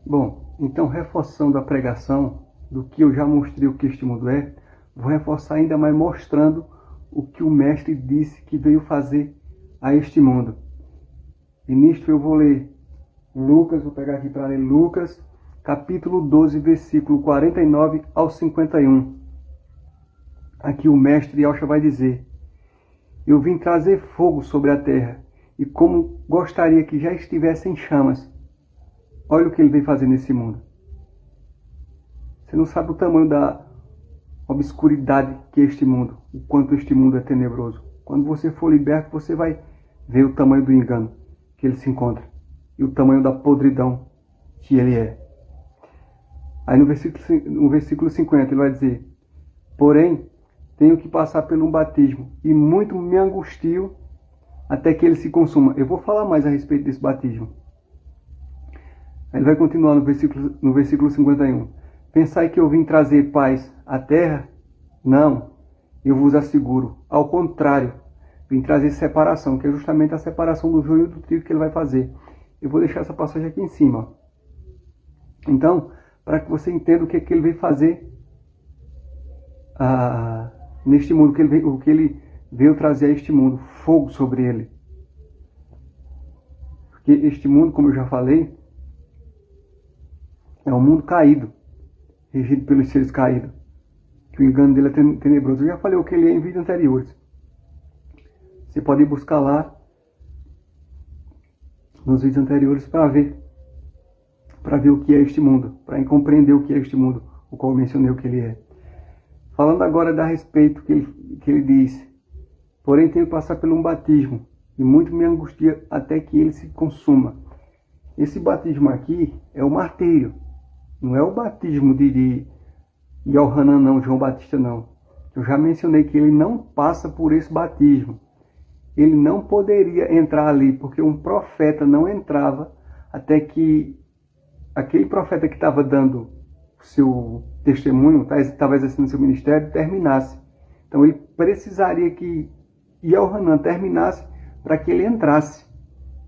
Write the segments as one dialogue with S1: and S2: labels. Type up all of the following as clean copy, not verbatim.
S1: Bom, então reforçando a pregação do que eu já mostrei o que este mundo é, vou reforçar ainda mais mostrando o que o mestre disse que veio fazer a este mundo. E nisto eu vou ler Lucas, vou pegar aqui para ler Lucas, capítulo 12, versículo 49 ao 51. Aqui o mestre Yahshua vai dizer: eu vim trazer fogo sobre a terra, e como gostaria que já estivesse em chamas. Olha o que ele veio fazer nesse mundo. Você não sabe o tamanho da obscuridade que é este mundo, o quanto este mundo é tenebroso. Quando você for liberto, você vai ver o tamanho do engano que ele se encontra e o tamanho da podridão que ele é. Aí no versículo 50 ele vai dizer: porém, tenho que passar por um batismo, e muito me angustio até que ele se consuma. Eu vou falar mais a respeito desse batismo. Aí ele vai continuar no versículo 51. Pensai que eu vim trazer paz à terra? Não, eu vos asseguro. Ao contrário, vim trazer separação, que é justamente a separação do joio e do trigo que ele vai fazer. Eu vou deixar essa passagem aqui em cima. Então, para que você entenda o que ele veio fazer neste mundo, o que ele veio trazer a este mundo, fogo sobre ele. Porque este mundo, como eu já falei, é um mundo caído, regido pelos seres caídos. Que o engano dele é tenebroso. Eu já falei o que ele é em vídeos anteriores. Você pode ir buscar lá nos vídeos anteriores para ver o que é este mundo, para compreender o que é este mundo, o qual eu mencionei o que ele é. Falando agora a respeito que ele diz: porém tenho que passar por um batismo, e muito me angustia até que ele se consuma. Esse batismo aqui é o martírio, não é o batismo de Yohanan não, João Batista não. Eu já mencionei que ele não passa por esse batismo. Ele não poderia entrar ali, porque um profeta não entrava até que aquele profeta que estava dando o seu testemunho, estava exercendo seu ministério, terminasse. Então ele precisaria que Yohanan terminasse para que ele entrasse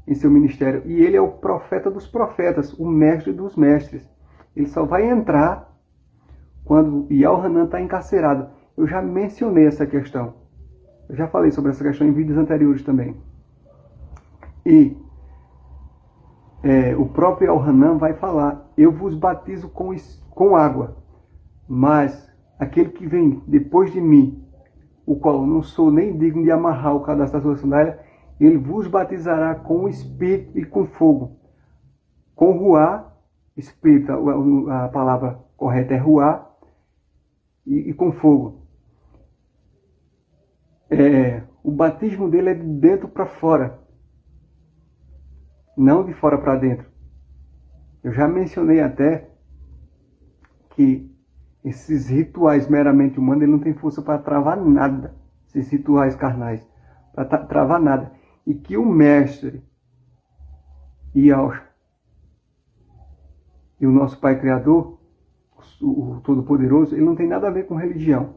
S1: em seu ministério. E ele é o profeta dos profetas, o mestre dos mestres. Ele só vai entrar quando Yohanan está encarcerado. Eu já mencionei essa questão. Eu já falei sobre essa questão em vídeos anteriores também. E o próprio Yohanan vai falar: eu vos batizo com água, mas aquele que vem depois de mim, o qual não sou nem digno de amarrar o cadastro da sua sandália, ele vos batizará com o Espírito e com fogo. Com ruá, Espírito, a palavra correta é ruá, e com fogo. O batismo dele é de dentro para fora, não de fora para dentro. Eu já mencionei até que esses rituais meramente humanos, ele não tem força para travar nada. Esses rituais carnais, para travar nada. E que o mestre Yahshua e o nosso Pai Criador, o Todo-Poderoso, ele não tem nada a ver com religião.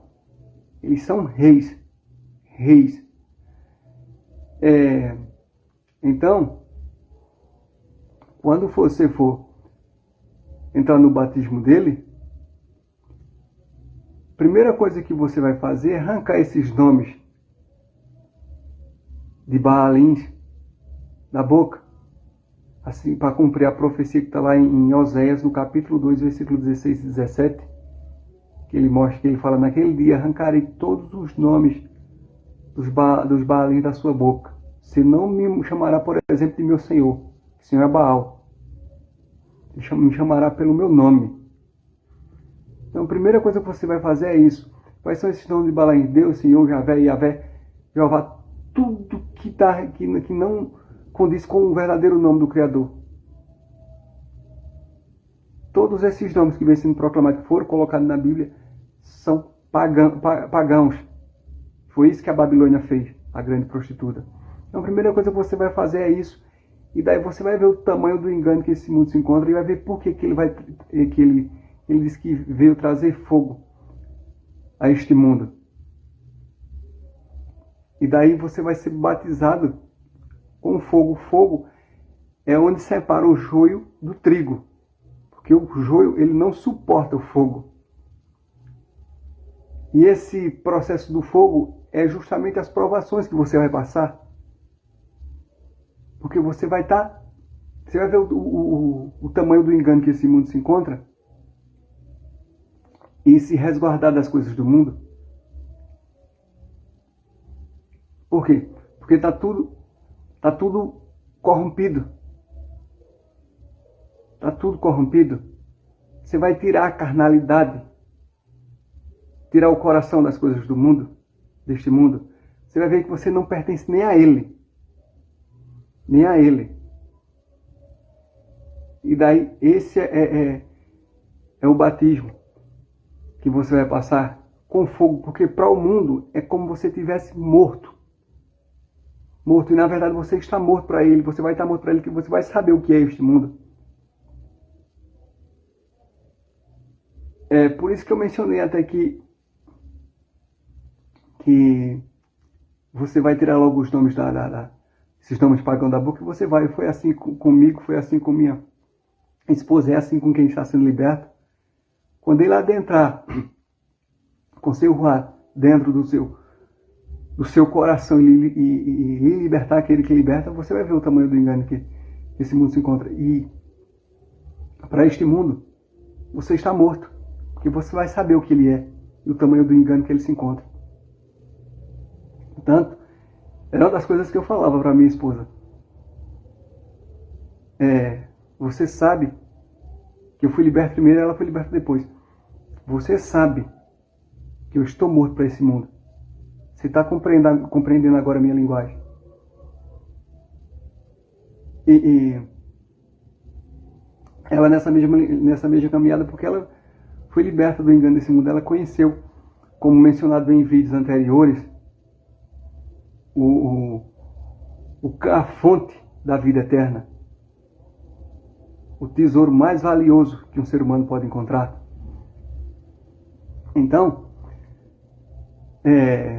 S1: Eles são reis. Reis. Então, quando você for entrar no batismo dele, a primeira coisa que você vai fazer é arrancar esses nomes de Baalins da boca, assim, para cumprir a profecia que está lá em Oséias, no capítulo 2, versículo 16 e 17, que ele mostra, que ele fala: naquele dia arrancarei todos os nomes dos Baalins da sua boca. Você não me chamará, por exemplo, de meu Senhor. O Senhor é Baal. Ele me chamará pelo meu nome. Então a primeira coisa que você vai fazer é isso. Quais são esses nomes de Baalins? Deus, Senhor, Javé, Yavé, Jeová. Tudo que não condiz com o verdadeiro nome do Criador. Todos esses nomes que vêm sendo proclamados, que foram colocados na Bíblia, são pagãos. Foi isso que a Babilônia fez, a grande prostituta. Então a primeira coisa que você vai fazer é isso. E daí você vai ver o tamanho do engano que esse mundo se encontra e vai ver por que ele diz que veio trazer fogo a este mundo. E daí você vai ser batizado com fogo. O fogo é onde separa o joio do trigo. Porque o joio, ele não suporta o fogo. E esse processo do fogo é justamente as provações que você vai passar. Porque você vai estar... Você vai ver o tamanho do engano que esse mundo se encontra e se resguardar das coisas do mundo. Por quê? Porque está tudo corrompido. Está tudo corrompido. Você vai tirar a carnalidade, tirar o coração das coisas do mundo, deste mundo. Você vai ver que você não pertence nem a ele. Nem a ele. E daí, esse é o batismo que você vai passar com fogo. Porque para o mundo é como se você estivesse morto. Morto. E na verdade você está morto para ele. Você vai estar morto para ele, que você vai saber o que é este mundo. É por isso que eu mencionei até que você vai tirar logo os nomes esses nomes pagãos da boca, e você vai. Foi assim comigo, foi assim com minha esposa, é assim com quem está sendo liberto. Quando ele adentrar com seu ruar dentro do seu coração e libertar aquele que liberta, você vai ver o tamanho do engano que esse mundo se encontra. E para este mundo, você está morto, porque você vai saber o que ele é e o tamanho do engano que ele se encontra. Portanto, era uma das coisas que eu falava para minha esposa. Você sabe que eu fui liberto primeiro e ela foi liberta depois. Você sabe que eu estou morto para esse mundo. Você está compreendendo agora a minha linguagem. E ela nessa mesma caminhada, porque ela foi liberta do engano desse mundo, ela conheceu, como mencionado em vídeos anteriores, a fonte da vida eterna. O tesouro mais valioso que um ser humano pode encontrar. Então,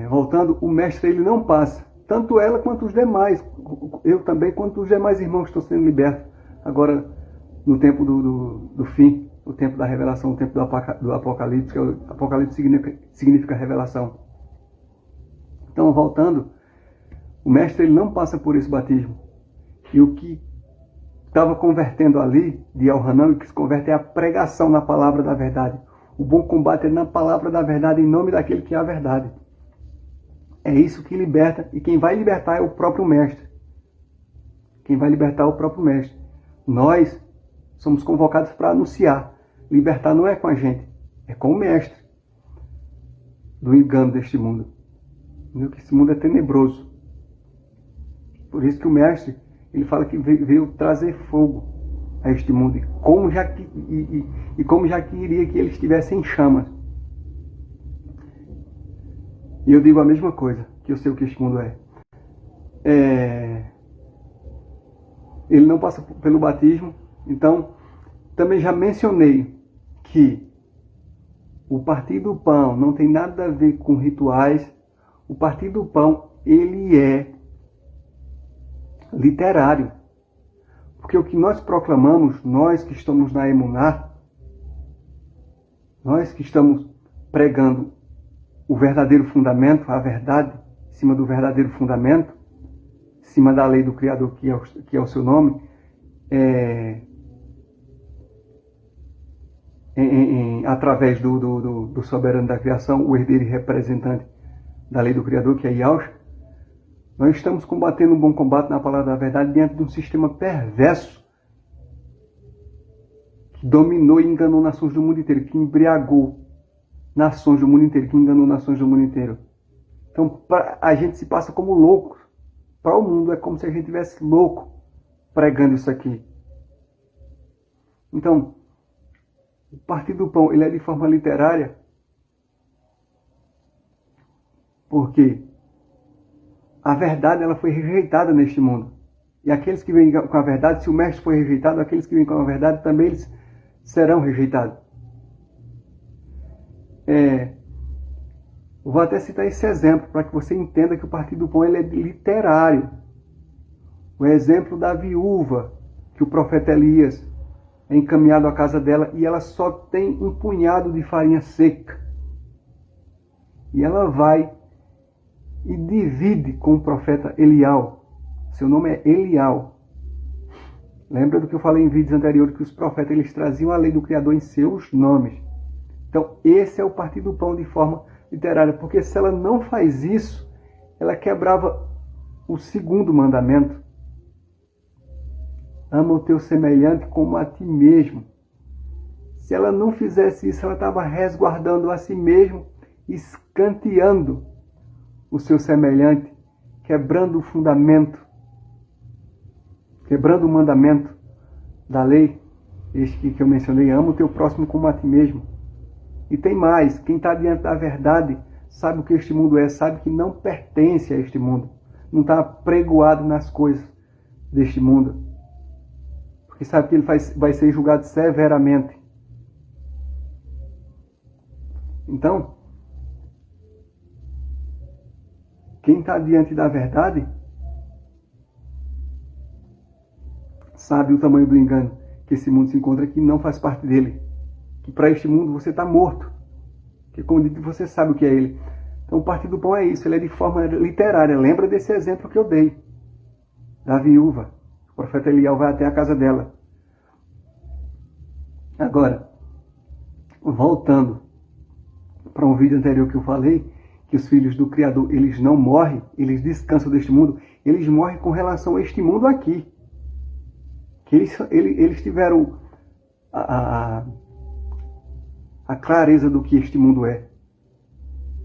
S1: voltando, o mestre ele não passa. Tanto ela quanto os demais. Eu também, quanto os demais irmãos que estão sendo libertos. Agora, no tempo do fim, o tempo da revelação, o tempo do Apocalipse, que Apocalipse significa revelação. Então, voltando, o mestre ele não passa por esse batismo. E o que estava convertendo ali, de Elhanan, o que se converte é a pregação na palavra da verdade. O bom combate é na palavra da verdade, em nome daquele que é a verdade. É isso que liberta, e quem vai libertar é o próprio mestre. Quem vai libertar é o próprio mestre. Nós somos convocados para anunciar. Libertar não é com a gente, é com o mestre do engano deste mundo. Que esse mundo é tenebroso. Por isso que o mestre ele fala que veio trazer fogo a este mundo. E como já queria que ele estivesse em chamas. E eu digo a mesma coisa, que eu sei o que este mundo é. Ele não passa pelo batismo. Então, também já mencionei que o partir do pão não tem nada a ver com rituais. O partir do pão, ele é literário. Porque o que nós proclamamos, nós que estamos na Emuná, nós que estamos pregando o verdadeiro fundamento, a verdade, em cima do verdadeiro fundamento, em cima da lei do Criador, que é o seu nome, através do soberano da criação, o herdeiro e representante da lei do Criador, que é Yahushua, nós estamos combatendo um bom combate na palavra da verdade diante de um sistema perverso que dominou e enganou nações do mundo inteiro, que embriagou nações do mundo inteiro, que enganou nações do mundo inteiro. Então, a gente se passa como louco. Para o mundo é como se a gente estivesse louco pregando isso aqui. Então, o partir do pão ele é de forma literária, porque a verdade ela foi rejeitada neste mundo. E aqueles que vêm com a verdade, se o mestre foi rejeitado, aqueles que vêm com a verdade também eles serão rejeitados. Eu vou até citar esse exemplo para que você entenda que o partir do pão ele é literário. O exemplo da viúva que o profeta Elias é encaminhado à casa dela e ela só tem um punhado de farinha seca. E ela vai e divide com o profeta Elial. Seu nome é Elial. Lembra do que eu falei em vídeos anteriores, que os profetas eles traziam a lei do Criador em seus nomes. Então esse é o partir do pão de forma literária, porque se ela não faz isso, ela quebrava o segundo mandamento. Ama o teu semelhante como a ti mesmo. Se ela não fizesse isso, ela estava resguardando a si mesmo, escanteando o seu semelhante, quebrando o fundamento, quebrando o mandamento da lei, este que eu mencionei, ama o teu próximo como a ti mesmo. E tem mais, quem está diante da verdade sabe o que este mundo é, sabe que não pertence a este mundo, não está apregoado nas coisas deste mundo, porque sabe que ele vai ser julgado severamente. Então, quem está diante da verdade sabe o tamanho do engano que esse mundo se encontra, que não faz parte dele. Que para este mundo você está morto. Que como dito, você sabe o que é ele. Então o partir do pão é isso, ele é de forma literária. Lembra desse exemplo que eu dei, da viúva. O profeta Elial vai até a casa dela. Agora, voltando para um vídeo anterior que eu falei, que os filhos do Criador, eles não morrem, eles descansam deste mundo, eles morrem com relação a este mundo aqui. Que eles tiveram a clareza do que este mundo é,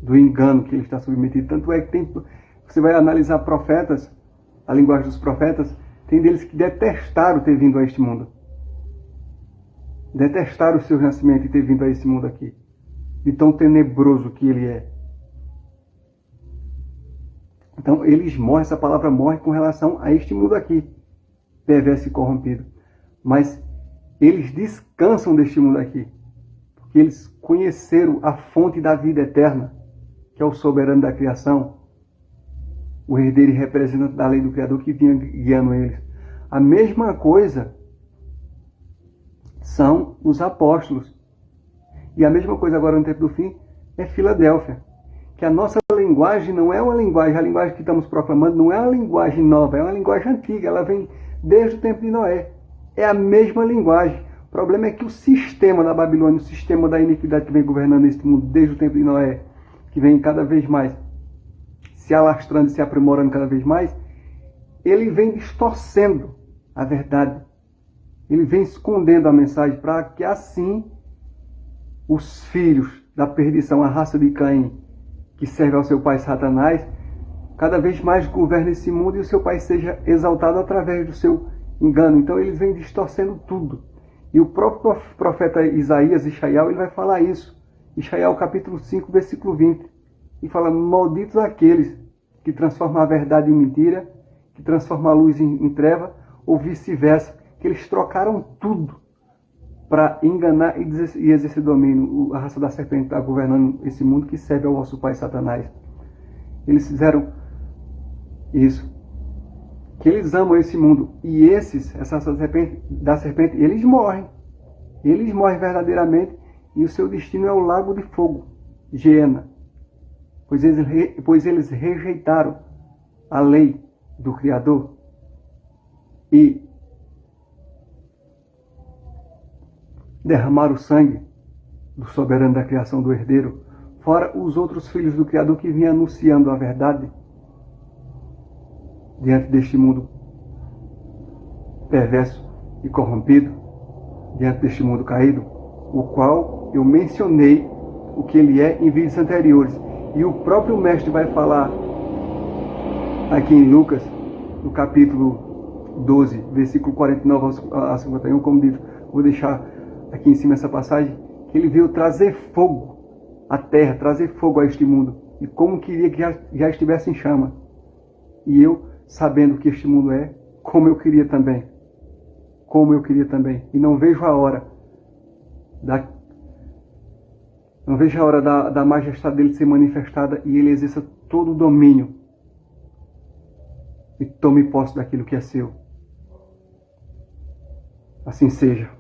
S1: do engano que ele está submetido. Tanto é que você vai analisar profetas, a linguagem dos profetas, tem deles que detestaram ter vindo a este mundo. Detestaram o seu nascimento e ter vindo a esse mundo aqui, de tão tenebroso que ele é. Então eles morrem, essa palavra morre com relação a este mundo aqui, perverso e corrompido. Mas eles descansam deste mundo aqui, porque eles conheceram a fonte da vida eterna, que é o soberano da criação, o herdeiro e representante da lei do Criador que vinha guiando eles. A mesma coisa são os apóstolos. E a mesma coisa agora no tempo do fim é Filadélfia. Que a nossa linguagem não é uma linguagem, a linguagem que estamos proclamando não é uma linguagem nova, é uma linguagem antiga, ela vem desde o tempo de Noé. É a mesma linguagem. O problema é que o sistema da Babilônia, o sistema da iniquidade que vem governando este mundo desde o tempo de Noé, que vem cada vez mais se alastrando e se aprimorando cada vez mais, ele vem distorcendo a verdade. Ele vem escondendo a mensagem para que assim os filhos da perdição, a raça de Caim, que serve ao seu pai Satanás, cada vez mais governa esse mundo e o seu pai seja exaltado através do seu engano. Então eles vêm distorcendo tudo. E o próprio profeta Isaías, Ishaial, ele vai falar isso. Ishaial capítulo 5, versículo 20. E fala, malditos aqueles que transformam a verdade em mentira, que transformam a luz em treva, ou vice-versa, que eles trocaram tudo para enganar e exercer domínio. A raça da serpente está governando esse mundo que serve ao vosso pai Satanás. Eles fizeram isso. Que eles amam esse mundo. E essa raça da serpente, eles morrem. Eles morrem verdadeiramente e o seu destino é o lago de fogo, Geena. Pois eles rejeitaram a lei do Criador e derramaram o sangue do soberano da criação, do herdeiro, fora os outros filhos do Criador que vinham anunciando a verdade diante deste mundo perverso e corrompido, diante deste mundo caído, o qual eu mencionei o que ele é em vídeos anteriores. E o próprio mestre vai falar aqui em Lucas, no capítulo 12, versículo 49 a 51, como dito, vou deixar aqui em cima essa passagem, que ele veio trazer fogo à terra, trazer fogo a este mundo, e como queria que já estivesse em chama. E eu, sabendo que este mundo é, como eu queria também. Como eu queria também. E não vejo a hora da majestade dele ser manifestada e ele exerça todo o domínio e tome posse daquilo que é seu. Assim seja.